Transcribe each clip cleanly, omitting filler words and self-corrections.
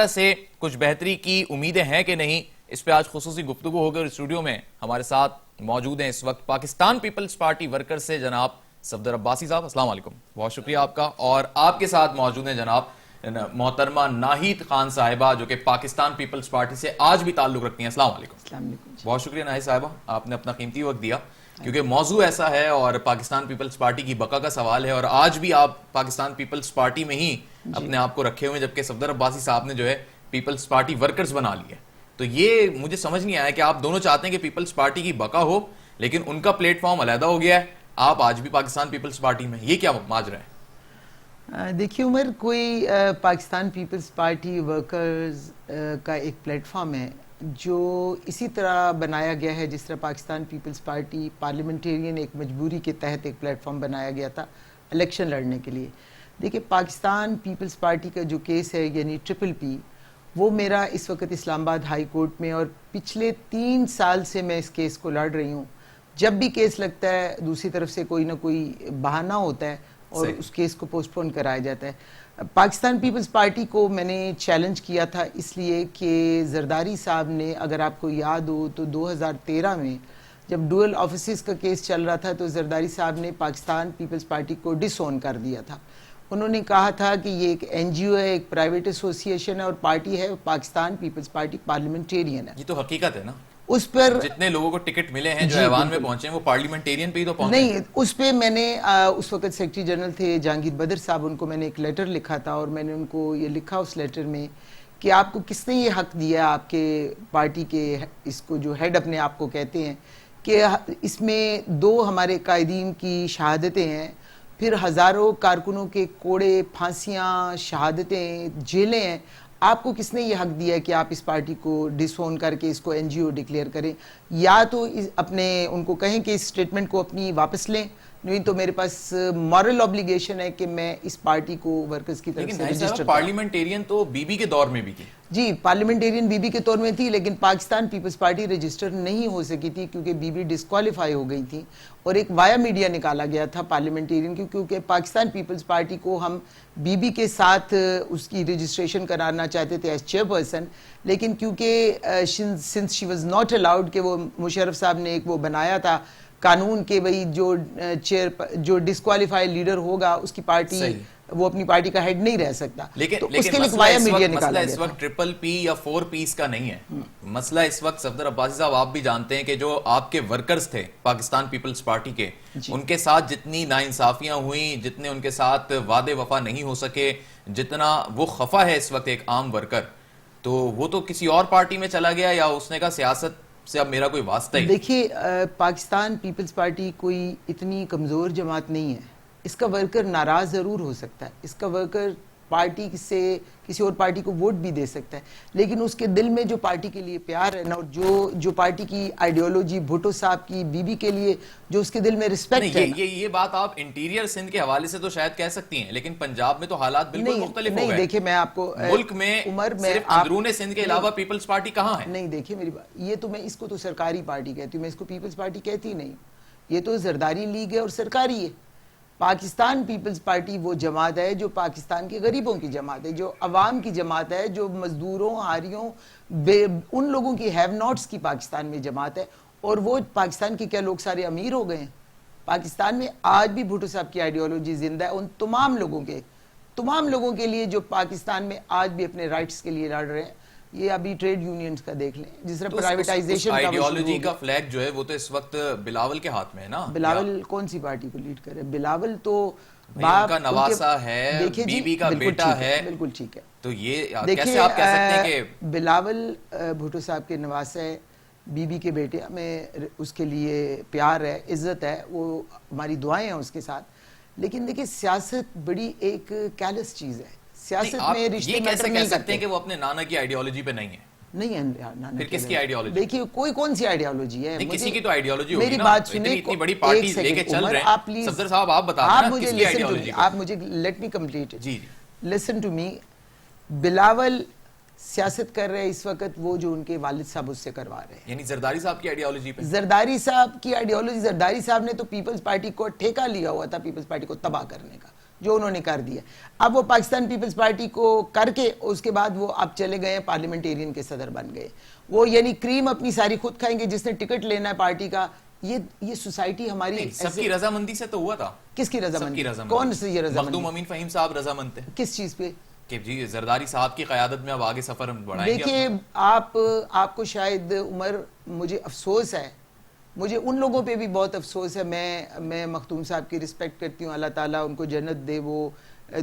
سے کچھ بہتری کی امیدیں ہیں کہ نہیں، اس پہ آج خصوصی گفتگو ہوگی اور اسٹوڈیو میں ہمارے ساتھ موجود ہیں اس وقت پاکستان پیپلز پارٹی ورکر سے جناب صفدر عباسی صاحب. السلام علیکم، بہت شکریہ آپ کا. اور آپ کے ساتھ موجود ہیں جناب محترمہ ناہید خان صاحبہ جو کہ پاکستان پیپلز پارٹی سے آج بھی تعلق رکھتی ہیں. السلام علیکم. بہت شکریہ ناہید صاحبہ، آپ نے اپنا قیمتی وقت دیا کیونکہ موضوع ایسا ہے اور پاکستان پیپلز پارٹی کی بقا کا سوال ہے، اور آج بھی آپ پاکستان پیپلز پارٹی میں ہی اپنے آپ کو رکھے ہوئے، جبکہ صفدر عباسی صاحب نے جو ہے پیپلز پارٹی ورکرز بنا لی ہے. تو یہ مجھے سمجھ نہیں آیا کہ آپ دونوں چاہتے ہیں کہ پیپلز پارٹی کی بقا ہو لیکن ان کا پلیٹ فارم علیحدہ ہو گیا ہے، آپ آج بھی پاکستان پیپلز پارٹی میں، یہ کیا ماجرا ہے؟ دیکھیے عمر، کوئی پاکستان پیپلز پارٹی ورکرز کا ایک پلیٹ فارم ہے جو اسی طرح بنایا گیا ہے جس طرح پاکستان پیپلز پارٹی پارلیمنٹیرین ایک مجبوری کے تحت ایک پلیٹ فارم بنایا گیا تھا الیکشن لڑنے کے لیے. دیکھیے پاکستان پیپلز پارٹی کا جو کیس ہے یعنی ٹرپل پی، وہ میرا اس وقت اسلام آباد ہائی کورٹ میں، اور پچھلے 3 سال سے میں اس کیس کو لڑ رہی ہوں. جب بھی کیس لگتا ہے دوسری طرف سے کوئی نہ کوئی بہانہ ہوتا ہے اور اس کیس کو پوسٹ پون کرایا جاتا ہے. پاکستان پیپلز پارٹی کو میں نے چیلنج کیا تھا اس لیے کہ زرداری صاحب نے، اگر آپ کو یاد ہو تو 2013 میں جب ڈوئل آفیسز کا کیس چل رہا تھا تو زرداری صاحب نے پاکستان پیپلز پارٹی کو ڈس اون کر دیا تھا. انہوں نے کہا تھا کہ یہ ایک این جی او ہے، ایک پرائیویٹ ایسوسیشن ہے اور پارٹی ہے پاکستان پیپلز پارٹی پارلیمنٹیرین ہے. یہ تو حقیقت ہے نا، اس پر جتنے لوگوں کو ٹکٹ ملے ہیں جو ایوان میں پہنچے ہیں وہ پارلیمنٹیرین پہ ہی تو پہنچے نہیں. اس پہ میں نے اس وقت سیکرٹری جنرل تھے جہانگیر بدر صاحب، ان کو میں نے ایک لیٹر لکھا تھا اور میں نے ان کو یہ لکھا اس لیٹر میں کہ آپ کو کس نے یہ حق دیا، آپ کے پارٹی کے اس کو جو ہیڈ اپنے آپ کو کہتے ہیں، کہ اس میں 2 ہمارے قائدین کی شہادتیں ہیں، پھر ہزاروں کارکنوں کے کوڑے، پھانسیاں، شہادتیں، جیلیں ہیں. آپ کو کس نے یہ حق دیا ہے کہ آپ اس پارٹی کو ڈس اون کر کے اس کو این جی او ڈکلیئر کریں؟ یا تو اپنے ان کو کہیں کہ اس سٹیٹمنٹ کو اپنی واپس لیں، نہیں تو میرے پاس مورل اوبلیگیشن ہے کہ میں اس پارٹی کو ورکرز کی طرف سے رجسٹر کروں. پارلیمنٹیرین تو بی بی کے دور میں بھی تھی. جی پارلیمنٹیرین بی بی کے طور میں تھی، لیکن پاکستان پیپلز پارٹی رجسٹر نہیں ہو سکی تھی کیونکہ بی بی ڈسکوالیفائی ہو گئی تھی اور ایک وایا میڈیا نکالا گیا تھا پارلیمنٹیرین کی، کیونکہ پاکستان پیپلز پارٹی کو ہم بی بی کے ساتھ اس کی رجسٹریشن کرانا چاہتے تھے ایز چیئر پرسن، لیکن کیونکہ since she was not allowed کہ وہ مشرف صاحب نے ایک وہ بنایا تھا قانون کہ بھئی جو ڈسکوالیفائی لیڈر ہوگا اس کی پارٹی وہ اپنی پارٹی کا ہیڈ نہیں رہ سکتا، تو اس کے لیے وایا میڈیا نکالا گیا. مسئلہ اس وقت ٹرپل پی یا 4 پیس کا نہیں ہے، مسئلہ اس وقت صفدر عباسی صاحب آپ بھی جانتے ہیں کہ جو آپ کے ورکرز تھے پاکستان پیپلز پارٹی کے، ان کے ساتھ جتنی ناانصافیاں ہوئیں، جتنے ان کے ساتھ وعدے وفا نہیں ہو سکے، جتنا وہ خفا ہے اس وقت ایک عام ورکر، تو وہ تو کسی اور پارٹی میں چلا گیا یا اس نے کہا سیاست سے اب میرا کوئی واسطہ ہی. دیکھیے پاکستان پیپلز پارٹی کوئی اتنی کمزور جماعت نہیں ہے. اس کا ورکر ناراض ضرور ہو سکتا ہے، اس کا ورکر پارٹی سے کسی اور پارٹی کو ووٹ بھی دے سکتا ہے، لیکن اس کے دل میں جو پارٹی کے لیے پیار ہے نا، اور جو پارٹی کی آئیڈیالوجی بھٹو صاحب کی بی بی کے لیے جو اس کے دل میں رسپیکٹ ہے. یہ بات آپ انٹیریئر سندھ کے حوالے سے تو شاید کہہ سکتی ہیں، لیکن پنجاب میں تو حالات بالکل مختلف ہو گئے. نہیں دیکھیں میں آپ کو ملک میں صرف اندرون سندھ کے علاوہ پیپلز پارٹی کہاں ہے؟ نہیں دیکھیں میری بات، یہ تو میں اس کو تو سرکاری پارٹی کہتی ہوں، میں اس کو پیپلز پارٹی کہتی نہیں. یہ تو زرداری لیگ ہے اور سرکاری ہے. پاکستان پیپلز پارٹی وہ جماعت ہے جو پاکستان کے غریبوں کی جماعت ہے، جو عوام کی جماعت ہے، جو مزدوروں، ہاریوں، ان لوگوں کی ہیو ناٹس کی پاکستان میں جماعت ہے. اور وہ پاکستان کے کیا لوگ سارے امیر ہو گئے ہیں؟ پاکستان میں آج بھی بھٹو صاحب کی آئیڈیالوجی زندہ ہے. ان تمام لوگوں کے لیے جو پاکستان میں آج بھی اپنے رائٹس کے لیے لڑ رہے ہیں. یہ ابھی ٹریڈ یونینز کا دیکھ لیں، جس طرح پرائیویٹائزیشن کا آئیڈیالوجی کا فلیگ جو ہے وہ تو اس وقت بلاول کے ہاتھ میں ہے نا. بلاول کون سی پارٹی کو لیڈ کرے؟ بلاول تو باپ کا نواسا ہے، بی بی کا بیٹا ہے. بالکل ٹھیک ہے. تو یہ کیسے آپ کہہ سکتے ہیں کہ بلاول بھٹو صاحب کے نواسا ہے، بی بی کے بیٹے، ہمیں اس کے لیے پیار ہے، عزت ہے، وہ ہماری دعائیں ہیں اس کے ساتھ. لیکن دیکھیں سیاست بڑی ایک کیلس چیز ہے. سیاست میں رشتے یہ کیسے کہہ سکتے ہیں کہ وہ اپنے نانا کی آئیڈیالوجی پہ نہیں ہے؟ نہیں ہے. پھر کس کی آئیڈیالوجی؟ دیکھیے کوئی کون سی آئیڈیالوجی ہے؟ کسی کی تو آئیڈیالوجی ہوگی میری نا. بات سنیں، اتنی بڑی پارٹی لے کے چل رہے ہیں صفدر صاحب، آپ بتا دیں نا کس کی آئیڈیالوجی. آپ مجھے لیٹ می کمپلیٹ. جی لسن ٹو می. بلاول سیاست کر رہے اس وقت وہ جو ان کے والد صاحب اس سے کروا رہے ہیں، یعنی زرداری صاحب کی آئیڈیالوجی پہ. زرداری صاحب کی آئیڈیالوجی، زرداری صاحب نے تو پیپلز پارٹی کو ٹھیکہ لیا ہوا تھا پیپلز پارٹی کو تباہ کرنے کا. جو انہوں نے کر دیا. اب وہ پاکستان پیپلز پارٹی کو کر کے اس کے بعد وہ اب چلے گئے ہیں پارلیمنٹیرین کے صدر بن گئے. وہ یعنی کریم اپنی ساری خود کھائیں گے, جس نے ٹکٹ لینا ہے پارٹی کا. یہ سوسائٹی ہماری سب کی رضامندی سے تو ہوا تھا. کس کی رضامندی؟ کون سی یہ رضامندی؟ مخدوم امین فہیم صاحب رضامند تھے کس چیز پہ؟ کہ جی زرداری صاحب کی قیادت میں اب آگے سفر ہم بڑھائیں گے. دیکھیے آپ کو شاید عمر, مجھے افسوس ہے, مجھے ان لوگوں پہ بھی بہت افسوس ہے. میں مخدوم صاحب کی رسپیکٹ کرتی ہوں, اللہ تعالیٰ ان کو جنت دے, وہ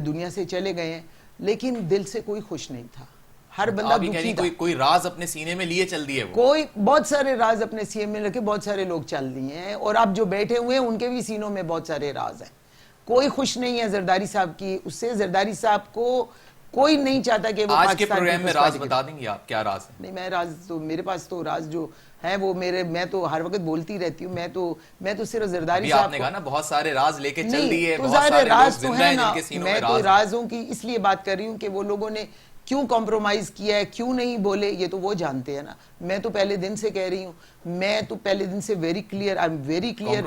دنیا سے چلے گئے ہیں, لیکن دل سے کوئی خوش نہیں تھا. ہر بندہ دکھی تھا. کوئی راز اپنے سینے میں لیے چل دیے, کوئی بہت سارے راز اپنے سینے میں رکھے بہت سارے لوگ چل دیے ہیں, اور اب جو بیٹھے ہوئے ہیں ان کے بھی سینوں میں بہت سارے راز ہیں. کوئی خوش نہیں ہے زرداری صاحب کی اس سے. زرداری صاحب کو کوئی نہیں چاہتا کہ وہ آج کے پروگرام میں راز بتا دیں گے آپ, کیا راز ہے؟ نہیں, میں راز تو میرے پاس تو راز جو ہے وہ میں تو ہر وقت بولتی رہتی ہوں. میں تو صرف زرداری صاحب, آپ نے کہا نا بہت سارے راز لے کے چل دیے, بہت سارے راز تو ہیں نا. میں تو رازوں کی اس لیے بات کر رہی ہوں کہ وہ لوگوں نے کیوں کمپرومائز کیا ہے, کیوں نہیں بولے, یہ تو وہ جانتے ہیں نا. میں تو پہلے دن سے کہہ رہی ہوں, میں تو پہلے دن سے very clear, I am very clear.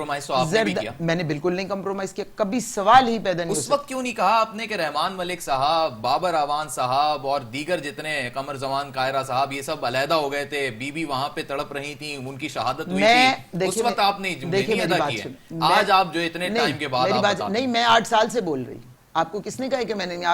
میں نے بالکل نہیں کمپرومائز کیا, کبھی سوال ہی پیدا نہیں. اس وقت کیوں نہیں کہا آپ نے کہ رحمان ملک صاحب, بابر اعوان صاحب اور دیگر جتنے, قمر زمان قاہرہ صاحب, یہ سب علیحدہ ہو گئے تھے, بی بی وہاں پہ تڑپ رہی تھیں, ان کی شہادت ہوئی تھی, اس وقت آپ نے نہیں ادا کی ہے. آج آپ جو اتنے ٹائم کے بعد نہیں, میں 8 سال سے بول رہی ہوں. آپ کو کس نے کہا کہ میں نے,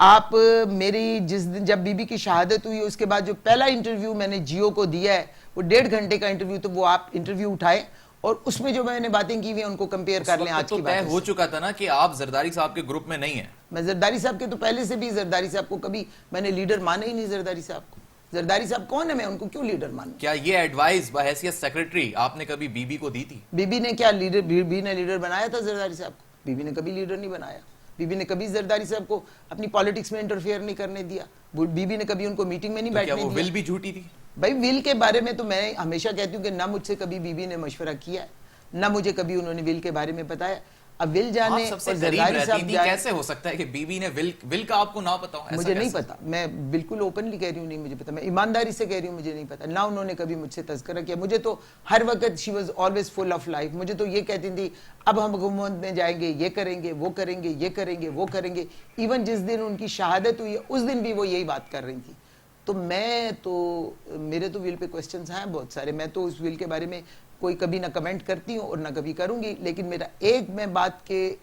آپ میری جس دن جب بی بی کی شہادت ہوئی اس کے بعد جو پہلا انٹرویو میں نے جیو کو دیا ہے وہ 1.5 گھنٹے کا انٹرویو, تو وہ آپ انٹرویو اٹھائے اور اس میں جو میں نے باتیں کی ہوئی ہیں ان کو کمپیئر کر لیں. آج کی بات ہو چکا تھا نا کہ آپ زرداری صاحب کے گروپ میں نہیں ہیں. میں زرداری صاحب کے تو پہلے سے بھی, زرداری صاحب کو کبھی میں نے لیڈر مانا ہی نہیں. زرداری صاحب کو, زرداری صاحب کون ہے, میں ان کو کیوں لیڈر مانوں؟ کیا یہ ایڈوائز بحیثیت سیکریٹری آپ نے کبھی بی بی کو دی تھی؟ بی بی نے کیا لیڈر, بی بی نے لیڈر بنایا تھا زرداری صاحب کو؟ بی بی نے کبھی لیڈر نہیں بنایا. بی بی نے کبھی زرداری صاحب کو اپنی پالیٹکس میں انٹرفیئر نہیں کرنے دیا. بی بی نے کبھی ان کو میٹنگ میں نہیں بیٹھنے دیا. کیا وہ ول بھی جھوٹی تھی؟ بھائی ول کے بارے میں تو میں ہمیشہ کہتی ہوں کہ نہ مجھ سے کبھی بی بی نے مشورہ کیا ہے, نہ مجھے کبھی انہوں نے ول کے بارے میں بتایا. اب ول جانے اور زرداری صاحب کیسے ہو سکتا ہے کہ بی بی نے ول کا آپ کو نہ پتا ہو؟ مجھے نہیں پتا, میں بالکل اوپنلی کہہ رہی ہوں, نہیں مجھے پتا, میں ایمانداری سے کہہ رہی ہوں, مجھے نہیں پتا. نہ انہوں نے کبھی مجھ سے تذکرہ کیا. مجھے تو ہر وقت she was always full of life. مجھے تو یہ کہتی تھی اب ہم حکومت میں جائیں گے, یہ کریں گے, وہ کریں گے, یہ کریں گے, وہ کریں گے. ایون جس دن ان کی شہادت ہوئی اس دن بھی وہ یہی بات کر رہی تھی. تو میرے تو ول پہ کوسچنز ہیں بہت سارے. میں تو اس ول کے بارے میں کوئی کبھی نہ کمنٹ کرتی ہوں اور نہ کبھی کروں گی. لیکن میرا ایک میں بات کے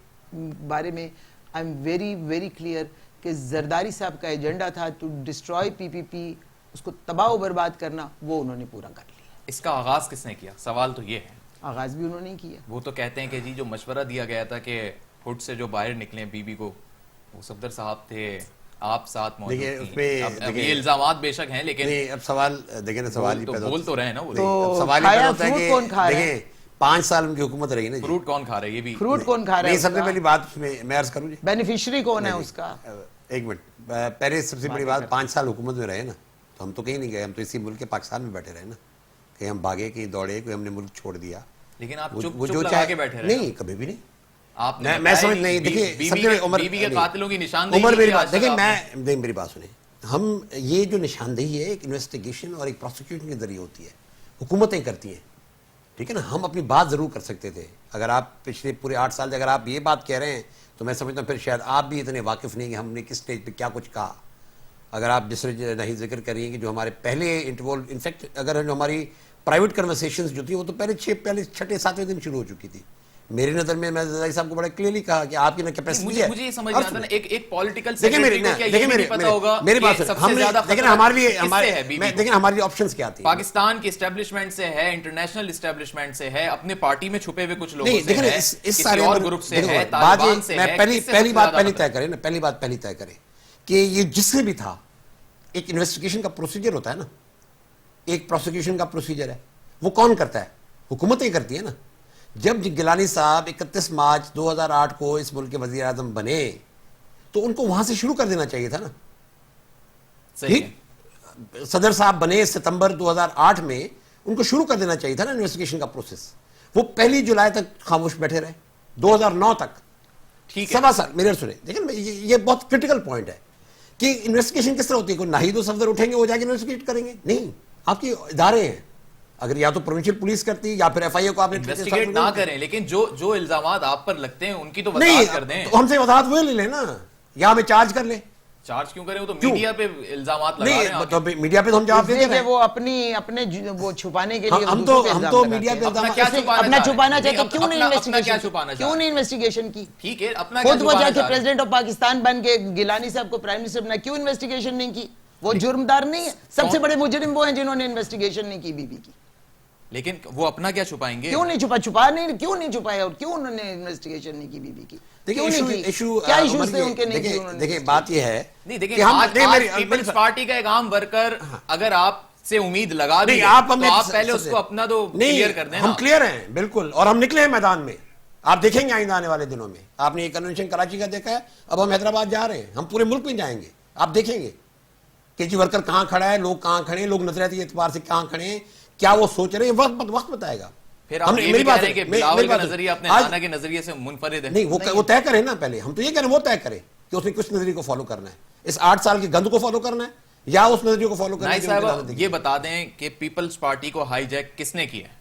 بارے میں I am very very clear کہ زرداری صاحب کا ایجنڈا تھا ٹو ڈسٹرائے پی پی پی, اس کو تباہ و برباد کرنا, وہ انہوں نے پورا کر لیا. اس کا آغاز کس نے کیا؟ سوال تو یہ ہے. آغاز بھی انہوں نے کیا. وہ تو کہتے ہیں کہ جی جو مشورہ دیا گیا تھا کہ ہڈ سے جو باہر نکلیں بی بی کو, وہ صفدر صاحب تھے, آپ ساتھ موجود تھے. اب یہ الزامات بے شک ہیں, لیکن اب سوال دیکھیں نا, سوال بول تو رہے ہیں نا وہ. سوال یہ ہوتا ہے کہ دیکھیں 5 سال ان کی حکومت رہی نا, فروٹ کون کھا رہا ہے؟ یہ بھی فروٹ کون کھا رہا ہے؟ سب سے پہلی بات اس میں عرض کروں جی, بینیفیشری کون ہے اس کا؟ ایک منٹ, پہلے سب سے بڑی بات 5 سال حکومت میں رہے نا, تو ہم تو کہیں نہیں گئے, ہم تو اسی ملک کے پاکستان میں بیٹھے رہے نا. کہ ہم بھاگے کہیں دوڑے, کوئی ہم نے ملک چھوڑ دیا. لیکن آپ چپ لگا کے بیٹھے رہے. نہیں, کبھی بھی نہیں. آپ میں سمجھ نہیں, دیکھیے سب سے عمر بی بی کے قاتلوں کی نشاندہی, عمر میری بات دیکھیں, میں میری بات سنیں. ہم یہ جو نشاندہی ہے ایک انویسٹیگیشن اور ایک پروسیکیوشن کے ذریعے ہوتی ہے, حکومتیں کرتی ہیں, ٹھیک ہے نا. ہم اپنی بات ضرور کر سکتے تھے. اگر آپ پچھلے پورے 8 سال سے اگر آپ یہ بات کہہ رہے ہیں تو میں سمجھتا ہوں پھر شاید آپ بھی اتنے واقف نہیں کہ ہم نے کس سٹیج پہ کیا کچھ کہا. اگر آپ جس طرح نہیں ذکر کریے کہ جو ہمارے پہلے انٹرول, انفیکٹ اگر جو ہماری پرائیویٹ کنورسیشنز جو تھی وہ تو پہلے 6 7 دن شروع ہو چکی تھی. میری نظر میں زرداری صاحب کو بڑا کلیئرلی کہا کہ آپ کی نا کیپیسٹی ہے. مجھے یہ سمجھ آتا ہے ایک پولیٹیکل سیکریٹری کو کیا یہ نہیں پتا ہوگا میری بات سب سے زیادہ لیکن ہماری آپشنز کیا تھی. پاکستان کی اسٹیبلشمنٹ سے ہے, انٹرنیشنل اسٹیبلشمنٹ سے ہے, اپنے پارٹی میں چھپے ہوئے کچھ لوگوں سے ہے, کسی اور گروپ سے ہے, طالبان سے ہے. پہلی بات پہلی طے کریں نا, پہلی بات پہلی طے کریں کہ یہ جس سے بھی تھا, ایک انویسٹیگیشن کا پروسیجر ہوتا ہے نا, ایک پروسیکیوشن کا پروسیجر ہے, وہ کون کرتا ہے؟ حکومتیں کرتی ہیں نا. جب گیلانی صاحب 31 مارچ 2008 کو اس ملک کے وزیر اعظم بنے تو ان کو وہاں سے شروع کر دینا چاہیے تھا نا. صدر صاحب بنے ستمبر 2008 میں, ان کو شروع کر دینا چاہیے تھا نا انویسٹیگیشن کا پروسیس. وہ 1 جولائی تک خاموش بیٹھے رہے, 2009 تک. ٹھیک ہے, 7 سال. میرے سنیں, دیکھیں یہ بہت کرٹیکل پوائنٹ ہے کہ انویسٹیگیشن کس طرح ہوتی ہے. کوئی ناہید و صفدر اٹھیں گے وہ جا کے انویسٹیگیٹ کریں گے؟ نہیں, آپ کے ادارے ہیں, اگر یا تو پروونشل پولیس کرتی یا پھر ایف آئی اے کو آپ نے انویسٹیگیٹ نہ کریں، لیکن جو الزامات آپ پر لگتے ہیں ان کی تو نہیں وضاحت کر دیں. تو ہم سے وضاحت وہ لے لیں نا، یا ہمیں چارج کر لیں. چارج کیوں کریں؟ وہ تو میڈیا پہ الزامات لگا رہے ہیں. نہیں تو میڈیا پہ تو ہم جواب دیتے ہیں. وہ اپنے وہ چھپانے کے لیے ہم تو میڈیا پہ اپنا چھپانا چاہتے کیوں نہیں انویسٹیگیشن کی؟ ٹھیک ہے، اپنا خود وہ جا کے پریزیڈنٹ آف پاکستان بن کے گیلانی صاحب کو پرائم منسٹر بنا، کیوں انویسٹیگیشن نہیں کی؟ وہ جرمدار نہیں ہے؟ سب سے بڑے مجرم وہ ہیں جنہوں نے انویسٹیگیشن نہیں کی بی بی کی. لیکن وہ اپنا کیا چھپائیں گے؟ کیوں نہیں چھپایا اور کیوں انہوں نے انویسٹیگیشن نہیں کی بی بی کی؟ کیا ایشوز تھے ان کے نہیں کی انہوں نے؟ دیکھیں بات یہ ہے، نہیں دیکھیں آج پیپلز پارٹی کا ایک عام ورکر اگر آپ سے امید لگا بھی تو آپ پہلے اس کو اپنا تو کلیئر کر دیں. ہم کلیئر ہیں بالکل، اور ہم نکلے ہیں میدان میں. آپ دیکھیں گے آئندہ آنے والے دنوں میں. آپ نے یہ کنونشن کراچی کا دیکھا ہے، اب ہم حیدرآباد جا رہے ہیں، ہم پورے ملک میں جائیں گے. آپ دیکھیں گے کہ جی ورکر کہاں کھڑا ہے، لوگ کہاں کھڑے ہیں، لوگ نظریاتی اعتبار سے کہاں کھڑے ہیں، کیا وہ سوچ رہے ہیں. وقت بتائے گا. پھر آپ یہ بھی کہہ رہے ہیں کہ بلاول کا نظریہ اپنے نانا کے نظریے سے منفرد ہے. نہیں وہ طے کریں نا پہلے. ہم تو یہ کہہ رہے ہیں وہ طے کریں کہ اس نے کس نظریے کو فالو کرنا ہے، اس 8 سال کے گند کو فالو کرنا ہے یا اس نظریے کو فالو کرنا ہے. صاحب یہ بتا دیں کہ پیپلز پارٹی کو ہائی جیک کس نے کیا ہے؟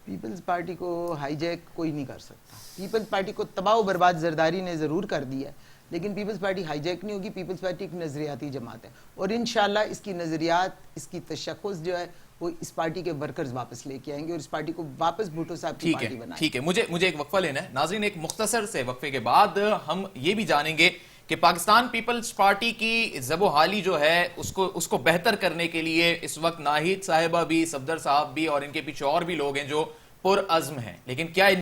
پیپلز پارٹی کو ہائی جیک کوئی نہیں کر سکتا. پیپلز پارٹی کو تباہ و برباد زرداری نے ضرور کر دیا ہے، لیکن پیپلز پارٹی ہائی جیک نہیں ہوگی. پیپلز پارٹی ایک نظریاتی جماعت ہے اور انشاءاللہ اس کی نظریات، اس کی تشخص جو ہے وہ اس پارٹی کے ورکرز واپس لے کے آئیں گے اور اس پارٹی کو واپس بھٹو صاحب کی پارٹی بنائیں گے. ٹھیک ہے، مجھے ایک وقفہ لینا ہے. ناظرین ایک مختصر سے وقفے کے بعد ہم یہ بھی جانیں گے کہ پاکستان پیپلز پارٹی کی زب و حالی جو ہے اس کو بہتر کرنے کے لیے اس وقت ناہید صاحبہ بھی، صفدر صاحب بھی اور ان کے پیچھے اور بھی لوگ ہیں جو پرعزم ہیں، لیکن کیا